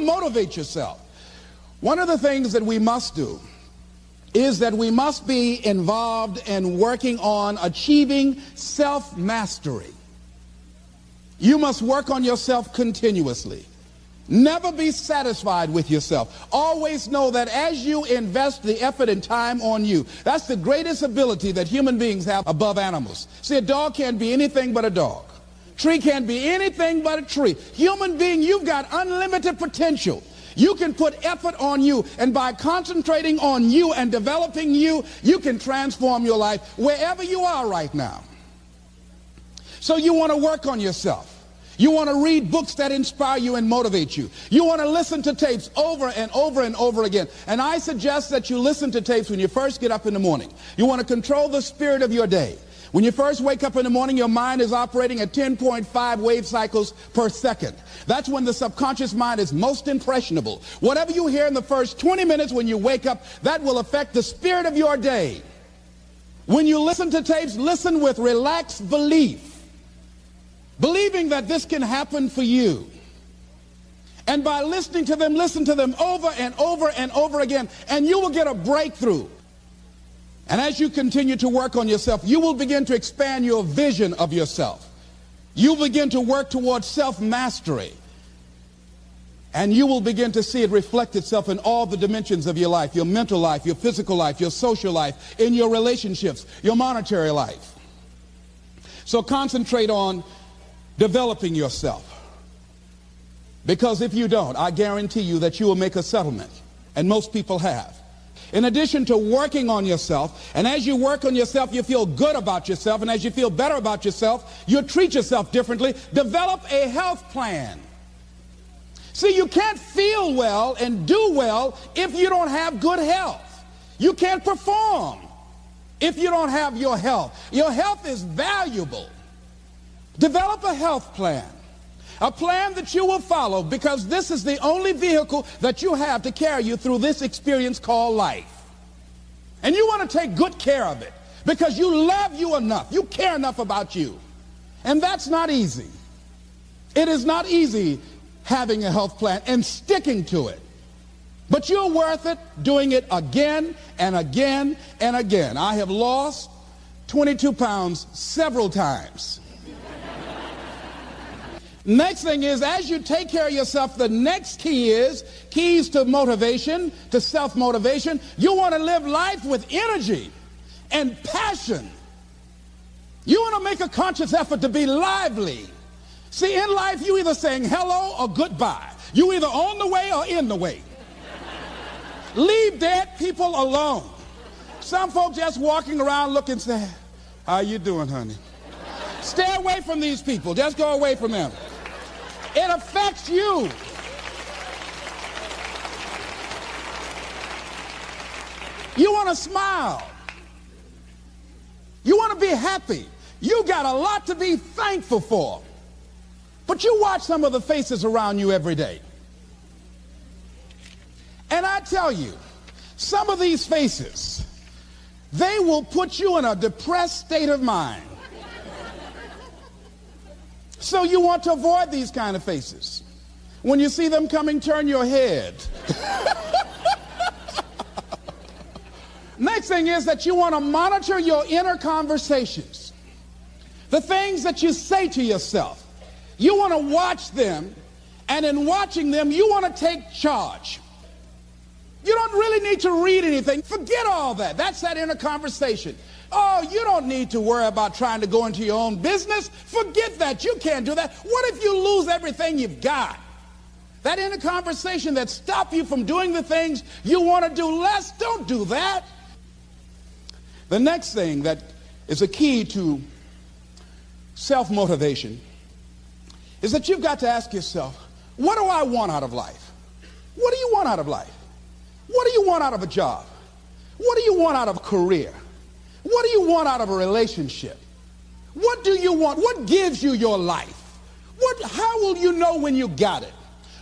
motivate yourself? One of the things that we must do is that we must be involved in working on achieving self-mastery. You must work on yourself continuously. Never be satisfied with yourself. Always know that as you invest the effort and time on you, that's the greatest ability that human beings have above animals. See, a dog can't be anything but a dog. Tree can't be anything but a tree. Human being, you've got unlimited potential. You can put effort on you, and by concentrating on you and developing you, you can transform your life wherever you are right now. So you want to work on yourself. You want to read books that inspire you and motivate you. You want to listen to tapes over and over and over again. And I suggest that you listen to tapes when you first get up in the morning. You want to control the spirit of your day. When you first wake up in the morning, your mind is operating at 10.5 wave cycles per second. That's when the subconscious mind is most impressionable. Whatever you hear in the first 20 minutes when you wake up, that will affect the spirit of your day. When you listen to tapes, listen with relaxed belief, believing that this can happen for you. And by listening to them, listen to them over and over and over again, and you will get a breakthrough. And as you continue to work on yourself, you will begin to expand your vision of yourself. You begin to work towards self-mastery. And you will begin to see it reflect itself in all the dimensions of your life, your mental life, your physical life, your social life, in your relationships, your monetary life. So concentrate on developing yourself. Because if you don't, I guarantee you that you will make a settlement. And most people have. In addition to working on yourself, and as you work on yourself, you feel good about yourself, and as you feel better about yourself, you treat yourself differently. Develop a health plan. See, you can't feel well and do well if you don't have good health. You can't perform if you don't have your health. Your health is valuable. Develop a health plan. A plan that you will follow, because this is the only vehicle that you have to carry you through this experience called life. And you want to take good care of it because you love you enough. You care enough about you. And that's not easy. It is not easy having a health plan and sticking to it. But you're worth it doing it again and again and again. I have lost 22 pounds several times. Next thing is, as you take care of yourself, the next key is keys to motivation, to self-motivation. You want to live life with energy and passion. You want to make a conscious effort to be lively. See, in life, you either saying hello or goodbye. You either on the way or in the way. Leave dead people alone. Some folks just walking around looking sad. How you doing, honey? Stay away from these people. Just go away from them. It affects you. You want to smile. You want to be happy. You got a lot to be thankful for. But you watch some of the faces around you every day. And I tell you, some of these faces, they will put you in a depressed state of mind. So you want to avoid these kind of faces. When you see them coming, turn your head. Next thing is that you want to monitor your inner conversations. The things that you say to yourself. You want to watch them, and in watching them, you want to take charge. You don't really need to read anything. Forget all that. That's that inner conversation. Oh, you don't need to worry about trying to go into your own business. Forget that. You can't do that. What if you lose everything you've got? That inner conversation that stops you from doing the things you want to do less, don't do that. The next thing that is a key to self-motivation is that you've got to ask yourself, what do I want out of life? What do you want out of life? What do you want out of a job? What do you want out of a career? What do you want out of a relationship? What do you want? What gives you your life? How will you know when you got it?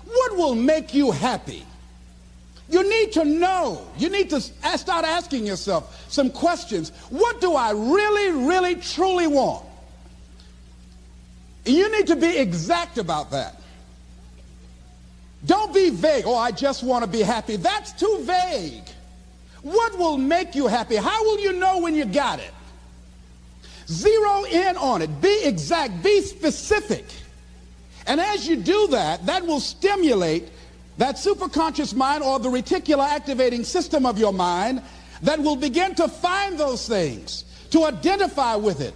What will make you happy? You need to know. You need to start asking yourself some questions. What do I really, really, truly want? You need to be exact about that. Don't be vague. Oh, I just want to be happy. That's too vague. What will make you happy? How will you know when you got it? Zero in on it. Be exact. Be specific. And as you do that, that will stimulate that superconscious mind, or the reticular activating system of your mind, that will begin to find those things, to identify with it.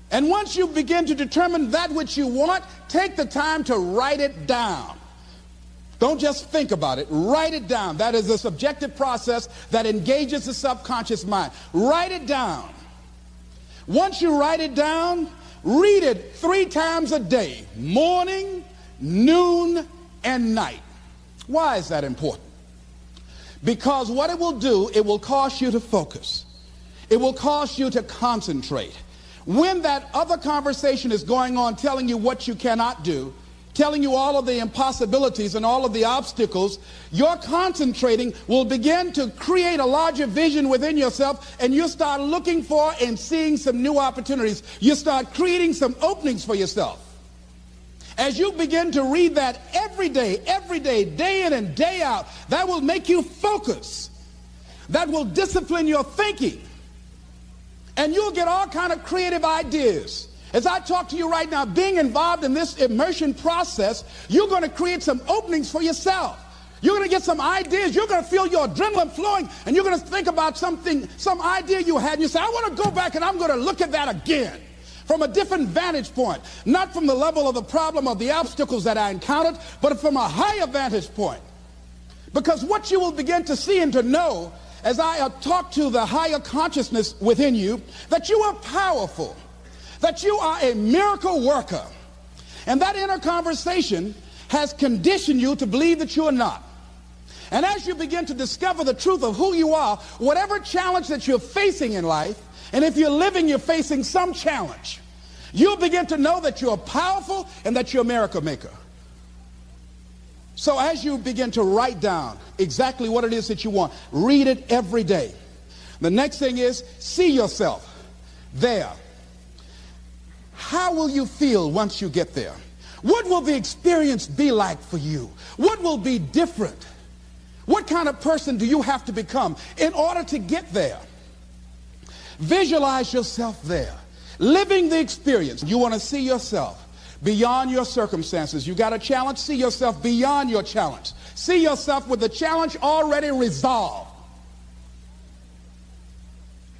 And once you begin to determine that which you want, take the time to write it down. Don't just think about it. Write it down. That is a subjective process that engages the subconscious mind. Write it down. Once you write it down, read it 3 times a day, morning, noon, and night. Why is that important? Because what it will do, it will cause you to focus. It will cause you to concentrate. When that other conversation is going on telling you what you cannot do, telling you all of the impossibilities and all of the obstacles, your concentrating will begin to create a larger vision within yourself, and you'll start looking for and seeing some new opportunities. You start creating some openings for yourself. As you begin to read that every day, day in and day out, that will make you focus. That will discipline your thinking. And you'll get all kind of creative ideas. As I talk to you right now, being involved in this immersion process, you're going to create some openings for yourself. You're going to get some ideas. You're going to feel your adrenaline flowing, and you're going to think about something, some idea you had, and you say, I want to go back and I'm going to look at that again from a different vantage point, not from the level of the problem or the obstacles that I encountered, but from a higher vantage point. Because what you will begin to see and to know as I talk to the higher consciousness within you, that you are powerful, that you are a miracle worker. And that inner conversation has conditioned you to believe that you are not. And as you begin to discover the truth of who you are, whatever challenge that you're facing in life, and if you're living, you're facing some challenge, you'll begin to know that you're powerful and that you're a miracle maker. So as you begin to write down exactly what it is that you want, read it every day. The next thing is, see yourself there. How will you feel once you get there? What will the experience be like for you? What will be different? What kind of person do you have to become in order to get there? Visualize yourself there, living the experience. You want to see yourself beyond your circumstances. You got a challenge, see yourself beyond your challenge. See yourself with the challenge already resolved.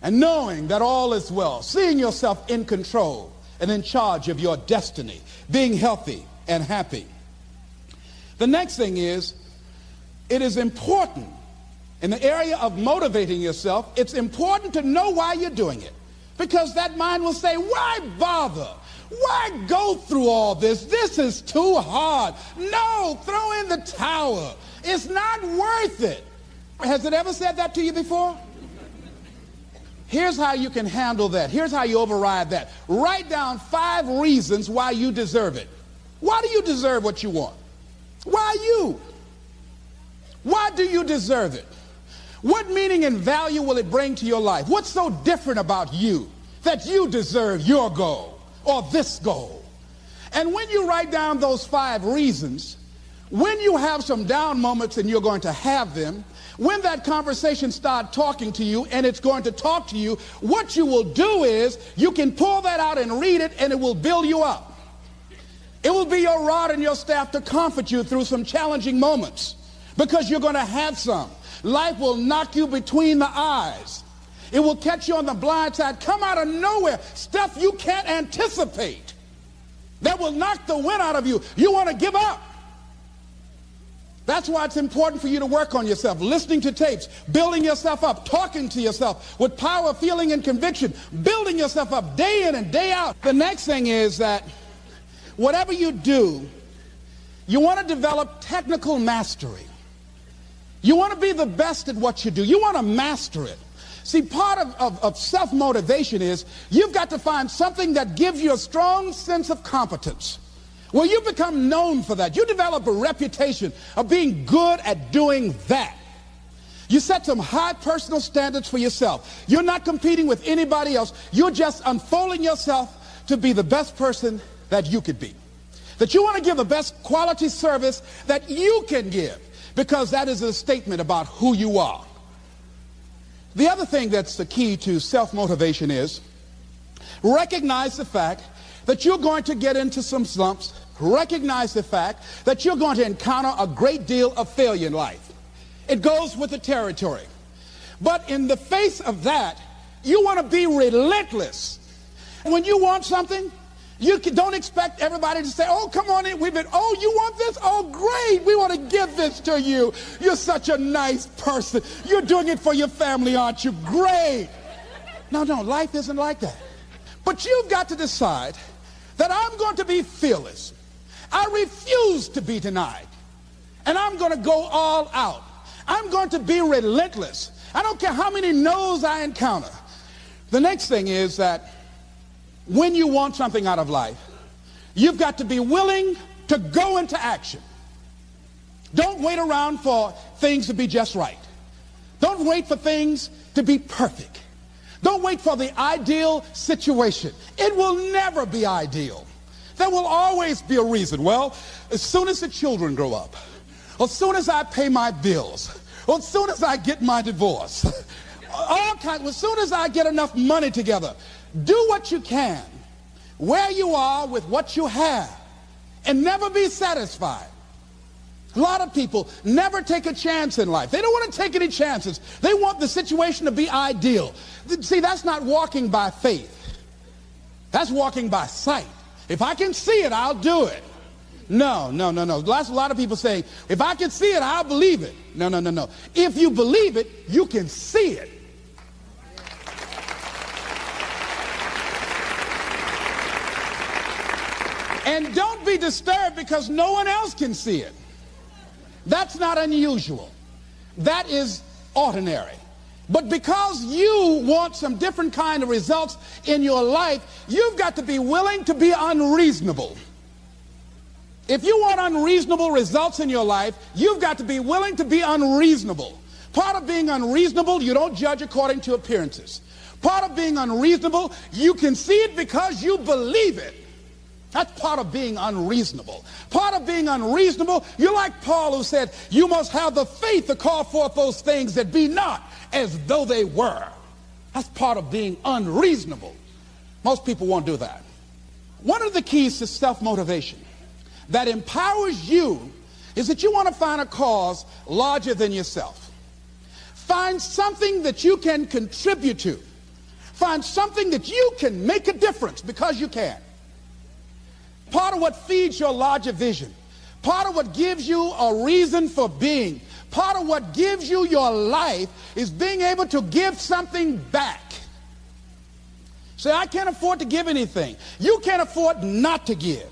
And knowing that all is well, seeing yourself in control and in charge of your destiny, being healthy and happy. The next thing is, it is important in the area of motivating yourself, it's important to know why you're doing it. Because that mind will say, why bother? Why go through all this? This is too hard. No, throw in the towel. It's not worth it. Has it ever said that to you before? Here's how you can handle that. Here's how you override that. Write down 5 reasons why you deserve it. Why do you deserve what you want? Why you? Why do you deserve it? What meaning and value will it bring to your life? What's so different about you that you deserve your goal or this goal? And when you write down those 5 reasons, when you have some down moments, and you're going to have them, when that conversation starts talking to you, and it's going to talk to you, what you will do is you can pull that out and read it, and it will build you up. It will be your rod and your staff to comfort you through some challenging moments, because you're going to have some. Life will knock you between the eyes. It will catch you on the blind side, come out of nowhere, stuff you can't anticipate that will knock the wind out of you. You want to give up. That's why it's important for you to work on yourself, listening to tapes, building yourself up, talking to yourself with power, feeling, and conviction, building yourself up day in and day out. The next thing is that whatever you do, you want to develop technical mastery. You want to be the best at what you do. You want to master it. See, part of self-motivation is you've got to find something that gives you a strong sense of competence. Well, you become known for that. You develop a reputation of being good at doing that. You set some high personal standards for yourself. You're not competing with anybody else. You're just unfolding yourself to be the best person that you could be. that you want to give the best quality service that you can give, because that is a statement about who you are. The other thing that's the key to self-motivation is recognize the fact that you're going to get into some slumps. Recognize the fact that you're going to encounter a great deal of failure in life. It goes with the territory. But in the face of that, you want to be relentless. When you want something, you don't expect everybody to say, oh, come on in. Oh, you want this? Oh, great. We want to give this to you. You're such a nice person. You're doing it for your family, aren't you? Great. No, life isn't like that. But you've got to decide that I'm going to be fearless. I refuse to be denied. And I'm going to go all out. I'm going to be relentless. I don't care how many no's I encounter. The next thing is that when you want something out of life, you've got to be willing to go into action. Don't wait around for things to be just right. Don't wait for things to be perfect. Don't wait for the ideal situation. It will never be ideal. There will always be a reason. Well, as soon as the children grow up, or as soon as I pay my bills, or as soon as I get my divorce, as soon as I get enough money together, do what you can, where you are with what you have, and never be satisfied. A lot of people never take a chance in life. They don't want to take any chances. They want the situation to be ideal. See, that's not walking by faith. That's walking by sight. If I can see it, I'll do it. No. That's a lot of people saying, if I can see it, I'll believe it. No. If you believe it, you can see it. And don't be disturbed because no one else can see it. That's not unusual. That is ordinary. But because you want some different kind of results in your life, you've got to be willing to be unreasonable. If you want unreasonable results in your life, you've got to be willing to be unreasonable. Part of being unreasonable, you don't judge according to appearances. Part of being unreasonable, you can see it because you believe it. That's part of being unreasonable. Part of being unreasonable, you're like Paul, who said, you must have the faith to call forth those things that be not as though they were. That's part of being unreasonable. Most people won't do that. One of the keys to self-motivation that empowers you is that you want to find a cause larger than yourself. Find something that you can contribute to. Find something that you can make a difference because you can. Part of what feeds your larger vision, part of what gives you a reason for being, part of what gives you your life is being able to give something back. Say, I can't afford to give anything. You can't afford not to give.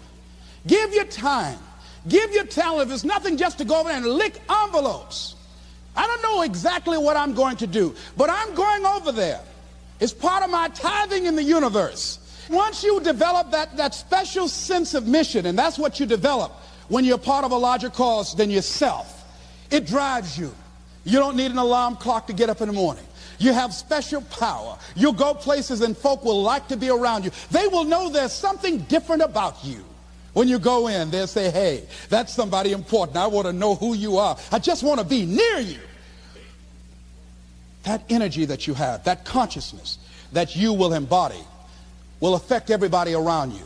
Give your time. Give your talent. If it's nothing, just to go over there and lick envelopes. I don't know exactly what I'm going to do, but I'm going over there. It's part of my tithing in the universe. Once you develop that special sense of mission, and that's what you develop when you're part of a larger cause than yourself, it drives you. You don't need an alarm clock to get up in the morning. You have special power. You'll go places and folk will like to be around you. They will know there's something different about you. When you go in, they'll say, hey, that's somebody important. I want to know who you are. I just want to be near you. That energy that you have, that consciousness that you will embody, will affect everybody around you.